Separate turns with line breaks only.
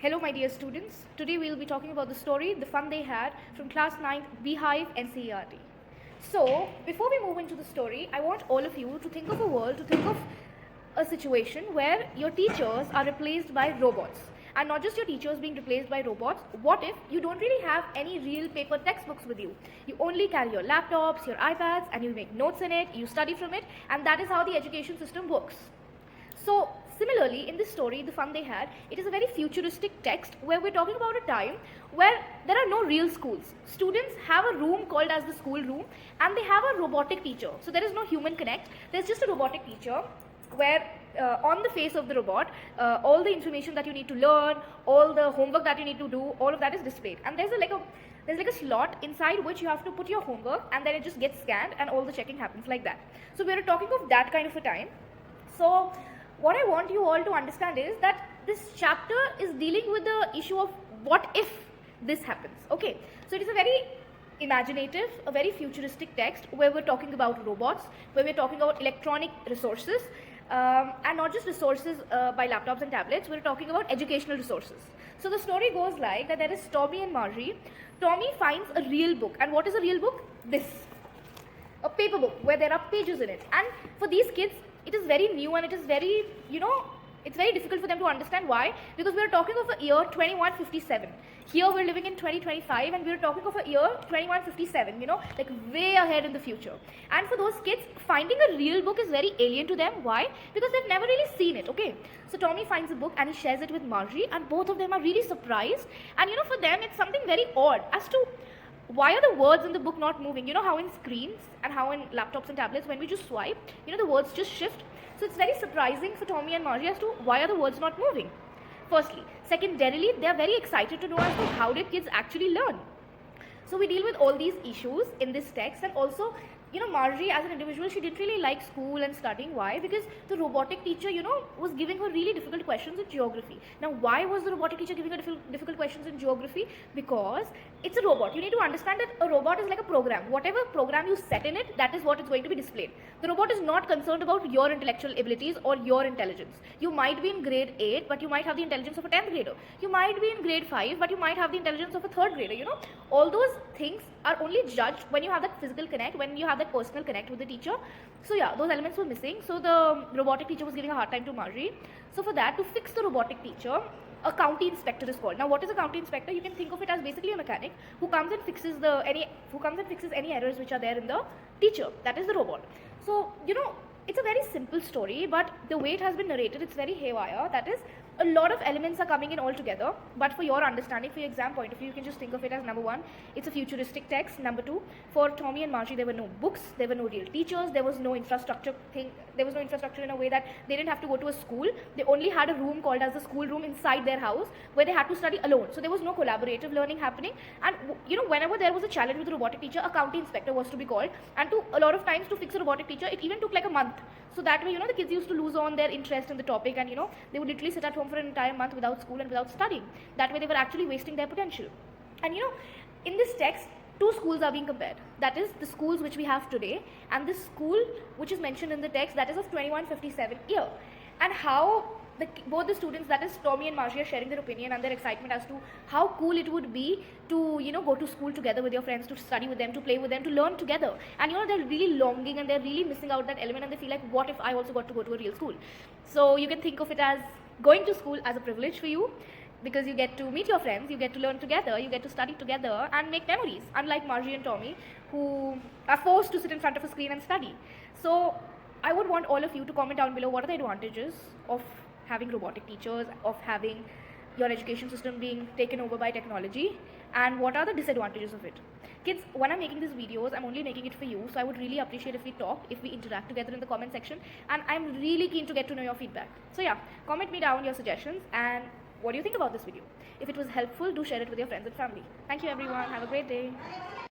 Hello my dear students, today we will be talking about the story, The Fun They Had from class 9th Beehive NCERT. So, before we move into the story, I want all of you to think of a situation where your teachers are replaced by robots. And not just your teachers being replaced by robots, what if you don't really have any real paper textbooks with you? You only carry your laptops, your iPads, and you make notes in it, you study from it, and that is how the education system works. So, similarly, in this story, The Fun They Had, it is a very futuristic text where we're talking about a time where there are no real schools. Students have a room called as the school room, and they have a robotic teacher. So, there is no human connect, there's just a robotic teacher where on the face of the robot, all the information that you need to learn, all the homework that you need to do, all of that is displayed. And there's like a slot inside which you have to put your homework, and then it just gets scanned and all the checking happens like that. So, we're talking of that kind of a time. So, what I want you all to understand is that this chapter is dealing with the issue of what if this happens. Okay, so it is a very imaginative, a very futuristic text where we're talking about robots, where we're talking about electronic resources, and not just resources by laptops and tablets, we're talking about educational resources. So the story goes like that there is Tommy and Margie. Tommy finds a real book, and what is a real book? This. A paper book where there are pages in it, and for these kids it is very new and it is very, it's very difficult for them to understand. Why? Because we are talking of a year 2157. Here we're living in 2025 and we're talking of a year 2157, like way ahead in the future. And for those kids, finding a real book is very alien to them. Why? Because they've never really seen it. Okay, so Tommy finds a book and he shares it with Margie, and both of them are really surprised. And for them it's something very odd as to why are the words in the book not moving? You know how in screens and how in laptops and tablets, when we just swipe, the words just shift. So it's very surprising for Tommy and Margie as to why are the words not moving. Firstly. Secondarily, they are very excited to know as to how did kids actually learn. So we deal with all these issues in this text, and also Margie as an individual, she didn't really like school and studying. Why? Because the robotic teacher, was giving her really difficult questions in geography. Now, why was the robotic teacher giving her difficult questions in geography? Because it's a robot. You need to understand that a robot is like a program. Whatever program you set in it, that is what is going to be displayed. The robot is not concerned about your intellectual abilities or your intelligence. You might be in grade 8, but you might have the intelligence of a 10th grader. You might be in grade 5, but you might have the intelligence of a 3rd grader. All those things are only judged when you have that physical connect, when you have that personal connect with the teacher. So yeah, those elements were missing. So the robotic teacher was giving a hard time to Margie. So for that, to fix the robotic teacher, a county inspector is called. Now, what is a county inspector? You can think of it as basically a mechanic who comes and fixes any errors which are there in the teacher. That is the robot. So it's a very simple story, but the way it has been narrated, it's very haywire. That is, a lot of elements are coming in all together. But for your understanding, for your exam point of view, you can just think of it as number 1, it's a futuristic text. Number 2, for Tommy and Margie, there were no books, there were no real teachers, there was no infrastructure in a way that they didn't have to go to a school. They only had a room called as the school room inside their house where they had to study alone. So there was no collaborative learning happening. And whenever there was a challenge with a robotic teacher, a county inspector was to be called. And a lot of times to fix a robotic teacher, it even took like a month. So that way, the kids used to lose on their interest in the topic, and they would literally sit at home for an entire month without school and without studying. That way they were actually wasting their potential. And in this text, 2 schools are being compared. That is the schools which we have today, and this school which is mentioned in the text, that is of 2157 year. And how both the students, that is Tommy and Margie, are sharing their opinion and their excitement as to how cool it would be to go to school together with your friends, to study with them, to play with them, to learn together. And they're really longing and they're really missing out that element, and they feel like, what if I also got to go to a real school? So you can think of it as going to school as a privilege for you, because you get to meet your friends, you get to learn together, you get to study together and make memories, unlike Margie and Tommy, who are forced to sit in front of a screen and study. So I would want all of you to comment down below what are the advantages of having robotic teachers, of having your education system being taken over by technology, and what are the disadvantages of it. Kids, when I'm making these videos, I'm only making it for you, so I would really appreciate if we talk, if we interact together in the comment section, and I'm really keen to get to know your feedback. So yeah, comment me down your suggestions and what do you think about this video. If it was helpful, do share it with your friends and family. Thank you everyone, have a great day.